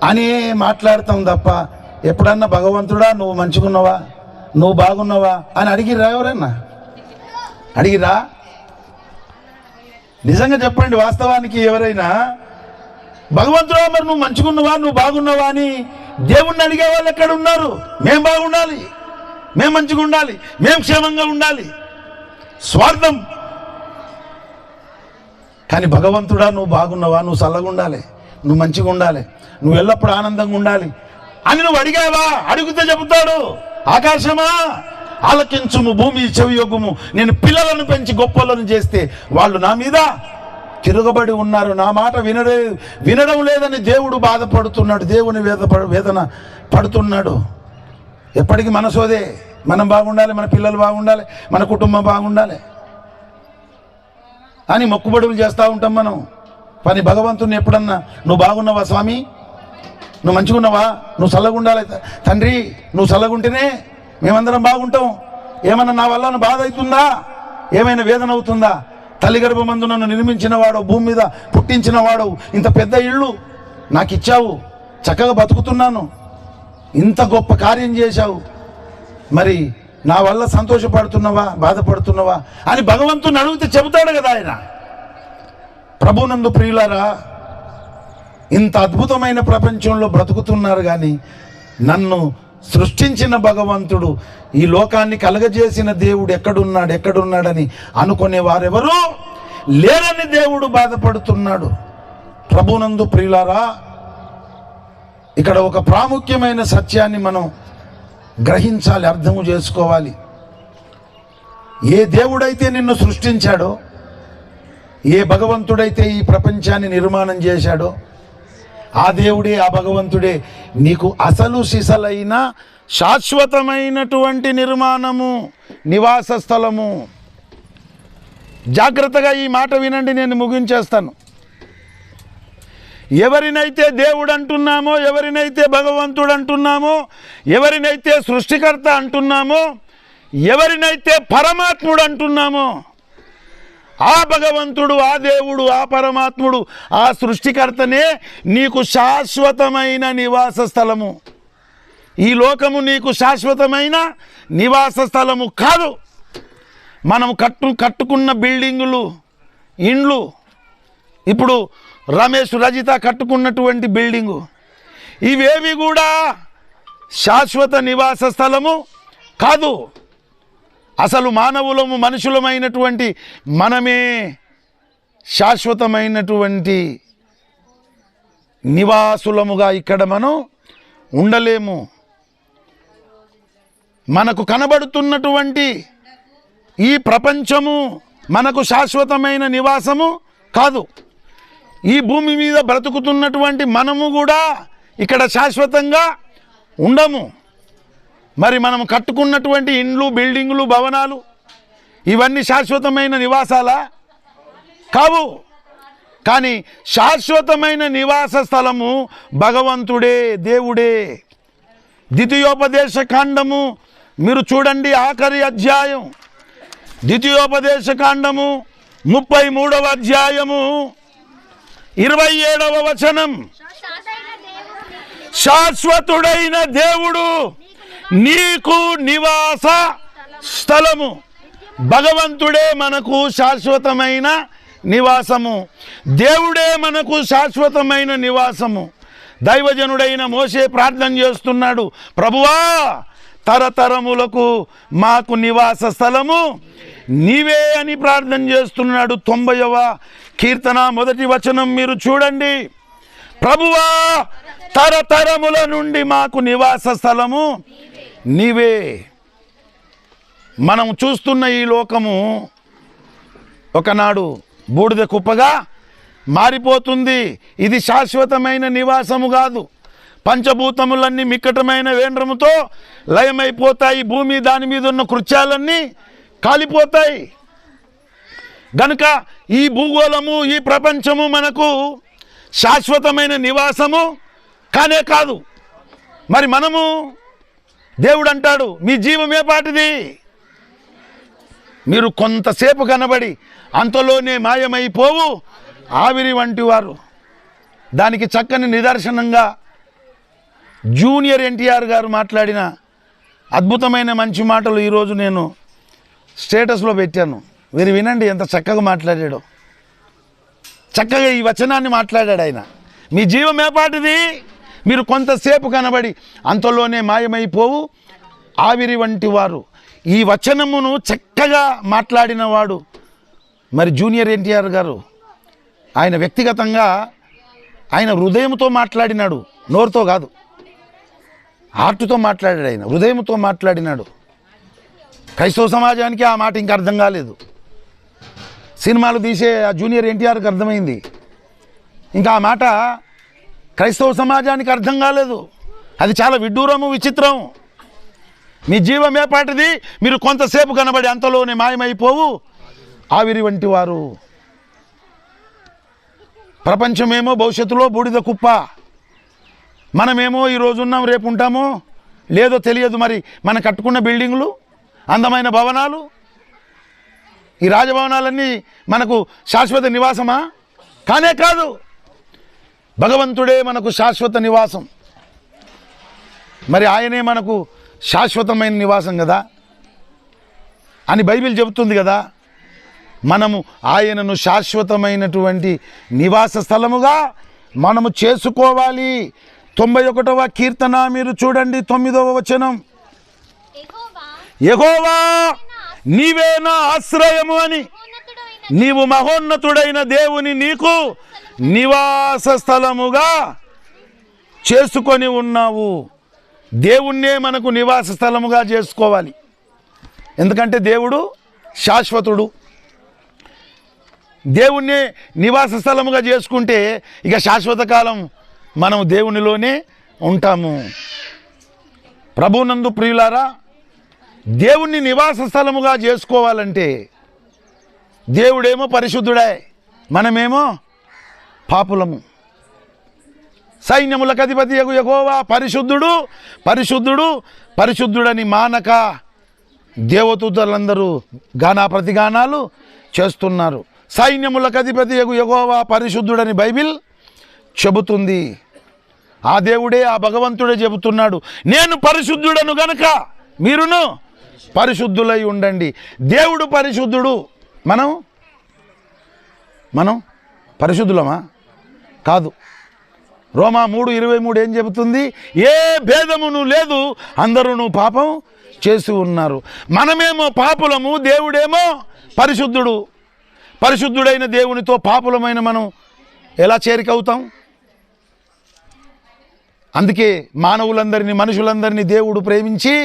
అని మాట్లాడతాం తప్ప ఎప్పుడన్నా భగవంతుడా నువ్వు మంచిగున్నావా, నువ్వు బాగున్నావా అని అడిగిరా? ఎవరన్నా అడిగిరా? నిజంగా చెప్పండి, వాస్తవానికి ఎవరైనా భగవంతుడా మరి నువ్వు మంచిగున్నావా, నువ్వు బాగున్నావా అని దేవుణ్ణి అడిగే వాళ్ళు ఎక్కడ ఉన్నారు? మేము బాగుండాలి, మేము మంచిగా ఉండాలి, మేము క్షేమంగా ఉండాలి, స్వార్థం. కానీ భగవంతుడా నువ్వు బాగున్నావా, నువ్వు చల్లగా ఉండాలి, నువ్వు మంచిగా ఉండాలి, నువ్వు ఎల్లప్పుడూ ఆనందంగా ఉండాలి అని నువ్వు అడిగావా? అడిగితే చెబుతాడు, ఆకాశమా ఆలకించుము, భూమి చెవియొగ్గుము, నేను పిల్లలను పెంచి గొప్పలను చేస్తే వాళ్ళు నా మీద తిరగబడి ఉన్నారు, నా మాట వినడం లేదని దేవుడు బాధపడుతున్నాడు, దేవుని వేదన పడుతున్నాడు. ఎప్పటికీ మనసోదే, మనం బాగుండాలి, మన పిల్లలు బాగుండాలి, మన కుటుంబం బాగుండాలి అని మొక్కుబడులు చేస్తూ ఉంటాం మనం. కానీ భగవంతుని ఎప్పుడన్నా నువ్వు బాగున్నావా స్వామి, నువ్వు మంచిగున్నావా, నువ్వు చల్లగా ఉండాలి తండ్రి, నువ్వు చల్లగా ఉంటేనే మేమందరం బాగుంటాం, ఏమన్నా నా వల్ల బాధ అవుతుందా, ఏమైనా వేదన అవుతుందా? తల్లి గర్భమందు నన్ను నిర్మించిన వాడు, భూమి మీద పుట్టించిన వాడు, ఇంత పెద్ద ఇల్లు నాకు ఇచ్చావు, చక్కగా బతుకుతున్నాను, ఇంత గొప్ప కార్యం చేశావు, మరి నా వల్ల సంతోషపడుతున్నావా, బాధపడుతున్నావా అని భగవంతుని అడిగితే చెబుతాడు కదా ఆయన. ప్రభునందు ప్రియులారా, ఇంత అద్భుతమైన ప్రపంచంలో బ్రతుకుతున్నారు, కానీ నన్ను సృష్టించిన భగవంతుడు, ఈ లోకాన్ని కలగజేసిన దేవుడు ఎక్కడున్నాడని అనుకునే వారెవరూ లేరని దేవుడు బాధపడుతున్నాడు. ప్రభునందు ప్రియులారా, ఇక్కడ ఒక ప్రాముఖ్యమైన సత్యాన్ని మనం గ్రహించాలి, అర్థము చేసుకోవాలి. ఏ దేవుడైతే నిన్ను సృష్టించాడో, ఏ భగవంతుడైతే ఈ ప్రపంచాన్ని నిర్మాణం చేశాడో, ఆ దేవుడే, ఆ భగవంతుడే నీకు అసలు సిసలైన శాశ్వతమైనటువంటి నిర్మాణము, నివాస స్థలము. జాగ్రత్తగా ఈ మాట వినండి, నేను ముగించేస్తాను. ఎవరినైతే దేవుడు అంటున్నామో, ఎవరినైతే భగవంతుడు అంటున్నామో, ఎవరినైతే సృష్టికర్త అంటున్నామో, ఎవరినైతే పరమాత్ముడు అంటున్నామో, ఆ భగవంతుడు, ఆ దేవుడు, ఆ పరమాత్ముడు, ఆ సృష్టికర్తనే నీకు శాశ్వతమైన నివాస స్థలము. ఈ లోకము నీకు శాశ్వతమైన నివాస స్థలము కాదు. మనం కట్టుకున్న బిల్డింగులు, ఇండ్లు, ఇప్పుడు రమేష్, రజిత కట్టుకున్నటువంటి బిల్డింగు, ఇవేవి కూడా శాశ్వత నివాస స్థలము కాదు. అసలు మానవులము, మనుషులమైనటువంటి మనమే శాశ్వతమైనటువంటి నివాసులముగా ఇక్కడ మనం ఉండలేము. మనకు కనబడుతున్నటువంటి ఈ ప్రపంచము మనకు శాశ్వతమైన నివాసము కాదు. ఈ భూమి మీద బ్రతుకుతున్నటువంటి మనము కూడా ఇక్కడ శాశ్వతంగా ఉండము. మరి మనం కట్టుకున్నటువంటి ఇండ్లు, బిల్డింగులు, భవనాలు ఇవన్నీ శాశ్వతమైన నివాసాలా? కావు. కానీ శాశ్వతమైన నివాస స్థలము భగవంతుడే, దేవుడే. ద్వితీయోపదేశ కాండము మీరు చూడండి, ఆఖరి అధ్యాయం, ద్వితీయోపదేశ కాండము 33వ అధ్యాయము 27వ వచనం. శాశ్వతుడైన దేవుడు నీకు నివాస స్థలము. భగవంతుడే మనకు శాశ్వతమైన నివాసము, దేవుడే మనకు శాశ్వతమైన నివాసము. దైవజనుడైన మోషే ప్రార్థన చేస్తున్నాడు, ప్రభువా తరతరములకు మాకు నివాస స్థలము నీవే అని ప్రార్థన చేస్తున్నాడు. 90వ కీర్తన 1వ వచనం మీరు చూడండి, ప్రభువా తరతరముల నుండి మాకు నివాస స్థలము నీవే. మనం చూస్తున్న ఈ లోకము ఒకనాడు బూడిద కుప్పగా మారిపోతుంది. ఇది శాశ్వతమైన నివాసము కాదు. పంచభూతములన్నీ మిక్కటమైన వేంద్రముతో లయమైపోతాయి. భూమి, దాని మీద ఉన్న కృత్యాలన్నీ కాలిపోతాయి. గనుక ఈ భూగోళము, ఈ ప్రపంచము మనకు శాశ్వతమైన నివాసము కానే కాదు. మరి మనము, దేవుడు అంటాడు, మీ జీవమే పాటిది, మీరు కొంతసేపు కనబడి అంతలోనే మాయమైపోవు ఆవిరి వంటి వారు. దానికి చక్కని నిదర్శనంగా జూనియర్ ఎన్టీఆర్ గారు మాట్లాడిన అద్భుతమైన మంచి మాటలు ఈరోజు నేను స్టేటస్లో పెట్టాను. మీరు వినండి ఎంత చక్కగా మాట్లాడాడో. చక్కగా ఈ వచనాన్ని మాట్లాడాడు ఆయన. మీ జీవమేపాటిది, మీరు కొంతసేపు కనబడి అంతలోనే మాయమైపోవు ఆవిరి వంటి వారు. ఈ వచనమును చక్కగా మాట్లాడినవాడు మరి జూనియర్ ఎన్టీఆర్ గారు. ఆయన వ్యక్తిగతంగా ఆయన హృదయంతో మాట్లాడినాడు, నోరుతో కాదు, హార్ట్తో మాట్లాడాడు. ఆయన హృదయంతో మాట్లాడినాడు. క్రైస్తవ సమాజానికి ఆ మాట ఇంకా అర్థం కాలేదు. సినిమాలు తీసే ఆ జూనియర్ ఎన్టీఆర్కి అర్థమైంది, ఇంకా ఆ మాట క్రైస్తవ సమాజానికి అర్థం కాలేదు. అది చాలా విడ్డూరము, విచిత్రం. మీ జీవమేపాటిది, మీరు కొంతసేపు కనబడి అంతలోనే మాయమైపోవు ఆవిరి వంటి వారు. ప్రపంచమేమో భవిష్యత్తులో బూడిద కుప్ప. మనమేమో ఈరోజు ఉన్నాం, రేపు ఉంటామో లేదో తెలియదు. మరి మనం కట్టుకున్న బిల్డింగులు, అందమైన భవనాలు, ఈ రాజభవనాలన్నీ మనకు శాశ్వత నివాసమా? కానే కాదు. భగవంతుడే మనకు శాశ్వత నివాసం. మరి ఆయనే మనకు శాశ్వతమైన నివాసం కదా అని బైబిల్ చెబుతుంది కదా. మనము ఆయనను శాశ్వతమైనటువంటి నివాస స్థలముగా మనము చేసుకోవాలి. 91వ కీర్తన మీరు చూడండి, 9వ వచనం. యెహోవా నీవే నా ఆశ్రయము అని, నీవు మహోన్నతుడైన దేవుని నీకు నివాస స్థలముగా చేసుకొని ఉన్నావు. దేవుణ్ణే మనకు నివాస స్థలముగా చేసుకోవాలి. ఎందుకంటే దేవుడు శాశ్వతుడు. దేవుణ్ణే నివాస స్థలముగా చేసుకుంటే ఇక శాశ్వత కాలం మనం దేవునిలోనే ఉంటాము. ప్రభునందు ప్రియులారా, దేవుణ్ణి నివాస స్థలముగా చేసుకోవాలంటే దేవుడేమో పరిశుద్ధుడే, మనమేమో పాపులము. సైన్యములకు అధిపతి యెహోవా పరిశుద్ధుడు, పరిశుద్ధుడు, పరిశుద్ధుడని మానక దేవదూతలందరూ గానా ప్రతిగానాలు చేస్తున్నారు. సైన్యములకు అధిపతి యెహోవా పరిశుద్ధుడని బైబిల్ చెబుతుంది. ఆ దేవుడే, ఆ భగవంతుడే చెబుతున్నాడు, నేను పరిశుద్ధుడను గనక మీరును పరిశుద్ధులై ఉండండి. దేవుడు పరిశుద్ధుడు, మనం పరిశుద్ధులమా? కాదు. రోమా 3:23 ఏం చెబుతుంది? ఏ భేదమును లేదు, అందరూ పాపం చేసి ఉన్నారు. మనమేమో పాపులము, దేవుడేమో పరిశుద్ధుడు. పరిశుద్ధుడైన దేవునితో పాపులమైన మనం ఎలా చేరికవుతాం? అందుకే మానవులందరినీ, మనుషులందరినీ దేవుడు ప్రేమించి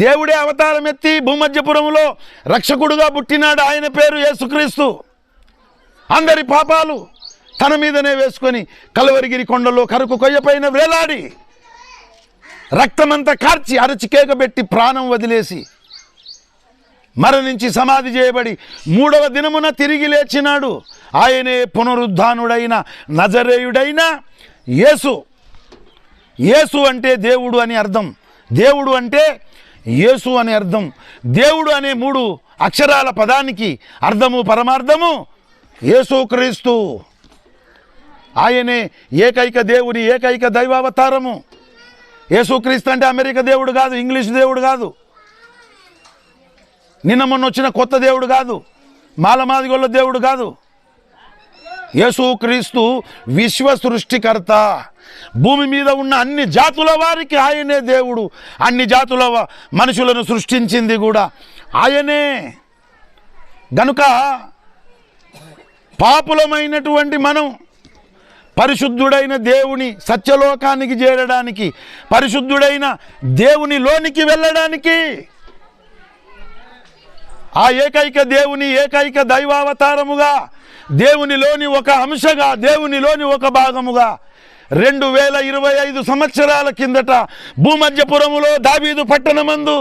దేవుడే అవతారం ఎత్తి భూమధ్యపురములో రక్షకుడుగా పుట్టినాడు. ఆయన పేరు యేసుక్రీస్తు. అందరి పాపాలు తన మీదనే వేసుకొని కలువరిగిరి కొండలో కరుకు కొయ్యపైన వేలాడి రక్తమంతా కార్చి అరచి కేకబెట్టి ప్రాణం వదిలేసి మరణించి సమాధి చేయబడి 3వ దినమున తిరిగి లేచినాడు. ఆయనే పునరుద్ధానుడైన నజరేయుడైన యేసు. యేసు అంటే దేవుడు అని అర్థం. దేవుడు అంటే యేసు అని అర్థం. దేవుడు అనే 3 అక్షరాల పదానికి అర్థము, పరమార్థము యేసుక్రీస్తు. ఆయనే ఏకైక దేవుని ఏకైక దైవావతారము. యేసుక్రీస్తు అంటే అమెరికా దేవుడు కాదు, ఇంగ్లీష్ దేవుడు కాదు, నిన్న మొన్న వచ్చిన కొత్త దేవుడు కాదు, మాలమాదిగొల్ల దేవుడు కాదు. యేసుక్రీస్తు విశ్వ సృష్టికర్త. భూమి మీద ఉన్న అన్ని జాతుల వారికి ఆయనే దేవుడు. అన్ని జాతుల మనుషులను సృష్టించింది కూడా ఆయనే. గనుక పాపులమైనటువంటి మనం పరిశుద్ధుడైన దేవుని సత్యలోకానికి చేరడానికి, పరిశుద్ధుడైన దేవుని లోనికి వెళ్ళడానికి, ఆ ఏకైక దేవుని ఏకైక దైవావతారముగా, దేవునిలోని ఒక అంశగా, దేవునిలోని ఒక భాగముగా 2025 సంవత్సరాల కిందట భూమధ్యపురములో దావీదు పట్టణమందు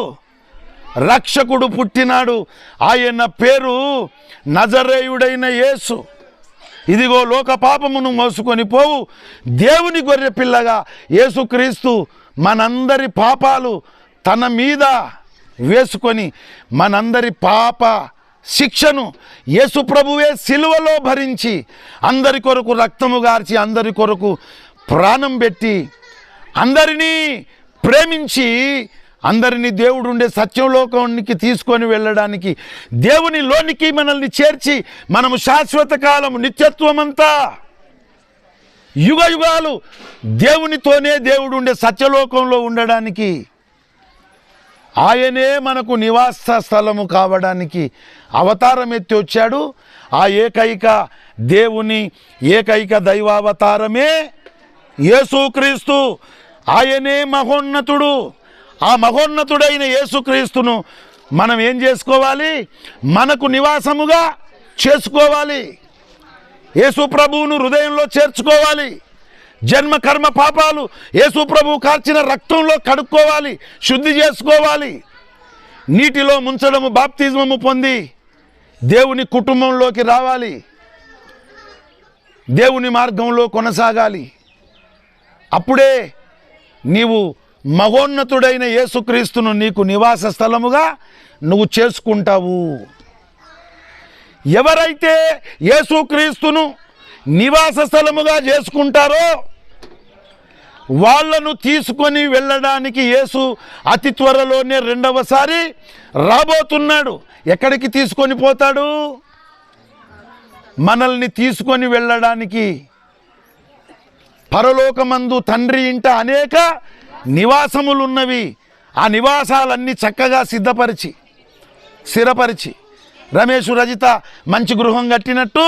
రక్షకుడు పుట్టినాడు. ఆయన పేరు నజరేయుడైన యేసు. ఇదిగో లోక పాపమును మోసుకొని పోవు దేవుని గొర్రె పిల్లగా యేసుక్రీస్తు మనందరి పాపాలు తన మీద వేసుకొని మనందరి పాప శిక్షను యేసు ప్రభువే సిలువలో భరించి అందరి కొరకు రక్తము గార్చి అందరి కొరకు ప్రాణం పెట్టి అందరినీ ప్రేమించి అందరినీ దేవుడు ఉండే సత్యలోకానికి తీసుకొని వెళ్ళడానికి, దేవునిలోనికి మనల్ని చేర్చి మనము శాశ్వత కాలము నిత్యత్వమంతా యుగ యుగాలు దేవునితోనే దేవుడు ఉండే సత్యలోకంలో ఉండడానికి, ఆయనే మనకు నివాస స్థలము కావడానికి అవతారం ఎత్తి వచ్చాడు. ఆ ఏకైక దేవుని ఏకైక దైవావతారమే యేసుక్రీస్తు. ఆయనే మహోన్నతుడు. ఆ మహోన్నతుడైన యేసుక్రీస్తును మనం ఏం చేసుకోవాలి? మనకు నివాసముగా చేసుకోవాలి. యేసు ప్రభువును హృదయంలో చేర్చుకోవాలి. జన్మ కర్మ పాపాలు యేసు ప్రభువు కార్చిన రక్తంలో కడుక్కోవాలి, శుద్ధి చేసుకోవాలి. నీటిలో ముంచడము బాప్తిజమము పొంది దేవుని కుటుంబంలోకి రావాలి, దేవుని మార్గంలో కొనసాగాలి. అప్పుడే నీవు మహోన్నతుడైన యేసుక్రీస్తును నీకు నివాస స్థలముగా నువ్వు చేసుకుంటావు. ఎవరైతే యేసుక్రీస్తును నివాస స్థలముగా చేసుకుంటారో వాళ్ళను తీసుకొని వెళ్ళడానికి యేసు అతి త్వరలోనే రెండవసారి రాబోతున్నాడు. ఎక్కడికి తీసుకొని పోతాడు? మనల్ని తీసుకొని వెళ్ళడానికి పరలోకమందు తండ్రి ఇంట అనేక నివాసములున్నవి. ఆ నివాసాలన్నీ చక్కగా సిద్ధపరిచి స్థిరపరిచి, రమేష్ రజిత మంచి గృహం కట్టినట్టు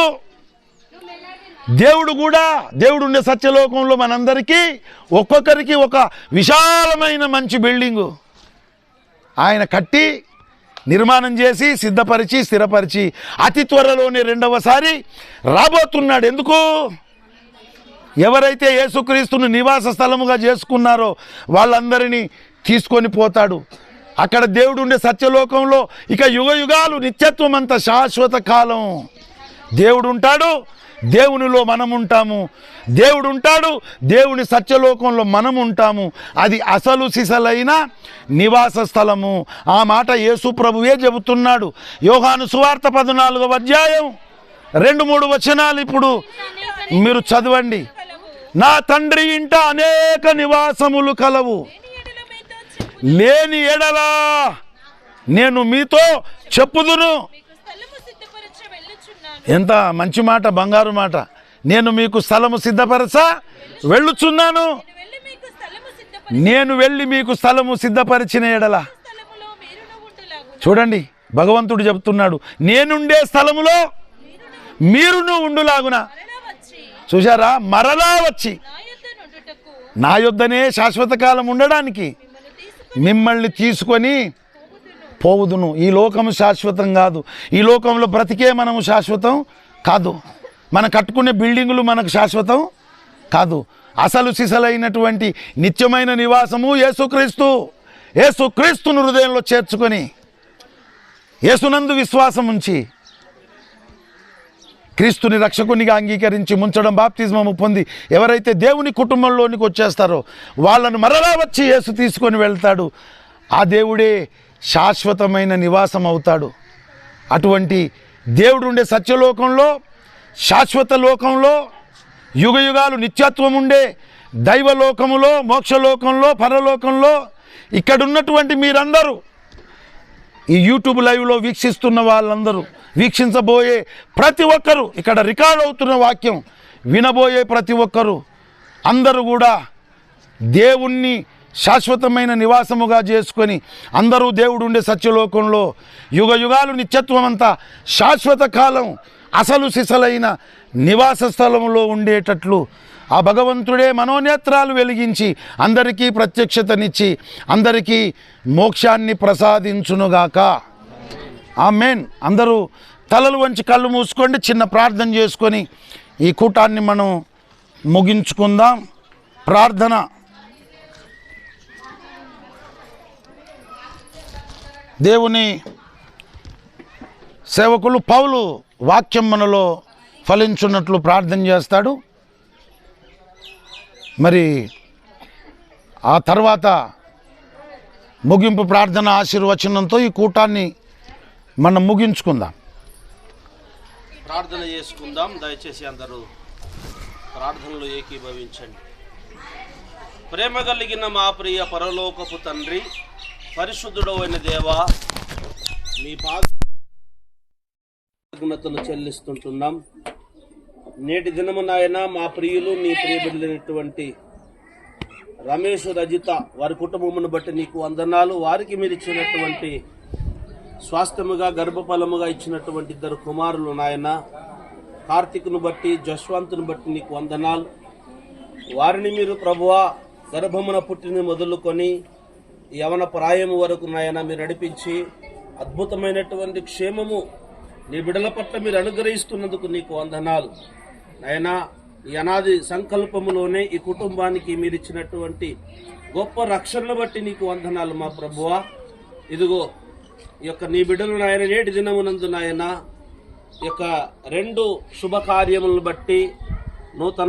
దేవుడు కూడా, దేవుడు ఉండే సత్యలోకంలో మనందరికీ ఒక్కొక్కరికి ఒక విశాలమైన మంచి బిల్డింగు ఆయన కట్టి నిర్మాణం చేసి సిద్ధపరిచి స్థిరపరిచి అతి త్వరలోనే రెండవసారి రాబోతున్నాడు. ఎందుకు? ఎవరైతే యేసుక్రీస్తును నివాస స్థలముగా చేసుకున్నారో వాళ్ళందరినీ తీసుకొని పోతాడు. అక్కడ దేవుడు ఉండే సత్యలోకంలో ఇక యుగ యుగాలు నిత్యత్వం అంత శాశ్వత కాలం దేవుడు ఉంటాడు. దేవునిలో మనం ఉంటాము. దేవుడు ఉంటాడు, దేవుని సత్యలోకంలో మనం ఉంటాము. అది అసలు సిసలైన నివాస స్థలము. ఆ మాట యేసు ప్రభువే చెబుతున్నాడు. యోహాను సువార్త 14వ అధ్యాయం 2-3 వచనాలు ఇప్పుడు మీరు చదవండి. నా తండ్రి ఇంట అనేక నివాసములు కలవు, లేని ఎడలా నేను మీతో చెప్పుదును. ఎంత మంచి మాట, బంగారు మాట. నేను మీకు స్థలము సిద్ధపరచ వెళ్ళుచున్నాను. నేను వెళ్ళి మీకు స్థలము సిద్ధపరిచిన ఎడల, చూడండి భగవంతుడు చెప్తున్నాడు, నేనుండే స్థలములో మీరును ఉండులాగున. చూశారా? మరలా వచ్చి నా యొద్దనే శాశ్వత కాలం ఉండడానికి మిమ్మల్ని తీసుకొని పోవుదును. ఈ లోకము శాశ్వతం కాదు. ఈ లోకంలో బ్రతికే మనము శాశ్వతం కాదు. మనం కట్టుకునే బిల్డింగులు మనకు శాశ్వతం కాదు. అసలు సిసలైనటువంటి నిత్యమైన నివాసము యేసుక్రీస్తు. యేసుక్రీస్తును హృదయంలో చేర్చుకొని యేసునందు విశ్వాసం ఉంచి క్రీస్తుని రక్షకునిగా అంగీకరించి ముంచడం బాప్తిజమము పొంది ఎవరైతే దేవుని కుటుంబంలోనికి వచ్చేస్తారో వాళ్ళను మరలా వచ్చి యేసు తీసుకొని వెళ్తాడు. ఆ దేవుడే శాశ్వతమైన నివాసం అవుతాడు. అటువంటి దేవుడు ఉండే సత్యలోకంలో, శాశ్వత లోకంలో, యుగ యుగాలు నిత్యత్వం ఉండే దైవలోకములో, మోక్షలోకంలో, పరలోకంలో ఇక్కడున్నటువంటి మీరందరూ, ఈ యూట్యూబ్ లైవ్లో వీక్షిస్తున్న వాళ్ళందరూ, వీక్షించబోయే ప్రతి ఒక్కరూ, ఇక్కడ రికార్డ్ అవుతున్న వాక్యం వినబోయే ప్రతి ఒక్కరూ అందరూ కూడా దేవుణ్ణి శాశ్వతమైన నివాసముగా చేసుకొని అందరూ దేవుడు ఉండే సత్యలోకంలో యుగ యుగాలు నిత్యత్వం అంతా శాశ్వత కాలం అసలు సిసలైన నివాస స్థలంలో ఉండేటట్లు ఆ భగవంతుడే మనోనేత్రాలు వెలిగించి అందరికీ ప్రత్యక్షతనిచ్చి అందరికీ మోక్షాన్ని ప్రసాదించునుగాక. ఆమేన్. అందరూ తలలు వంచి కళ్ళు మూసుకోండి. చిన్న ప్రార్థన చేసుకొని ఈ కూటాన్ని మనం ముగించుకుందాం. ప్రార్థన. దేవుని సేవకులు పౌలు వాక్యం మనలో ఫలించున్నట్లు ప్రార్థన చేస్తాడు. మరి ఆ తర్వాత ముగింపు ప్రార్థన ఆశీర్వచనంతో ఈ కూటాన్ని మనం ముగించుకుందాం. ప్రార్థన చేసుకుందాం. దయచేసి అందరూ ప్రార్థనలో ఏకీభవించండి. ప్రేమ కలిగిన మా ప్రియ పరలోకపు తండ్రి, పరిశుద్ధుడు అయిన దేవా, మీ పాదములు చెల్లిస్తుంటున్నాం. నేటి దినము నాయన మా ప్రియులు నీ ప్రియబిడ్డలైనటువంటి రమేష్, రజిత వారి కుటుంబమును బట్టి నీకు వందనాలు. వారికి మీరు ఇచ్చినటువంటి స్వాస్థ్యముగా గర్భఫలముగా ఇచ్చినటువంటి 2 కుమారులు నాయన, కార్తీక్ను బట్టి జశ్వంతుని బట్టి నీకు వందనాలు. వారిని మీరు ప్రభువా గర్భమున పుట్టిన మొదలుకొని యవన ప్రాయము వరకు నాయన మీరు నడిపించి అద్భుతమైనటువంటి క్షేమము నీ బిడ్డల పట్ల మీరు అనుగ్రహిస్తున్నందుకు నీకు వందనాలు నాయన. ఈ అనాది సంకల్పములోనే ఈ కుటుంబానికి మీరు ఇచ్చినటువంటి గొప్ప రక్షణను బట్టి నీకు వందనాలు మా ప్రభువా. ఇదిగో ఈ యొక్క నీ బిడ్డలు నాయన నేటి దినమునందు నాయన ఈ యొక్క 2 శుభకార్యములను బట్టి నూతన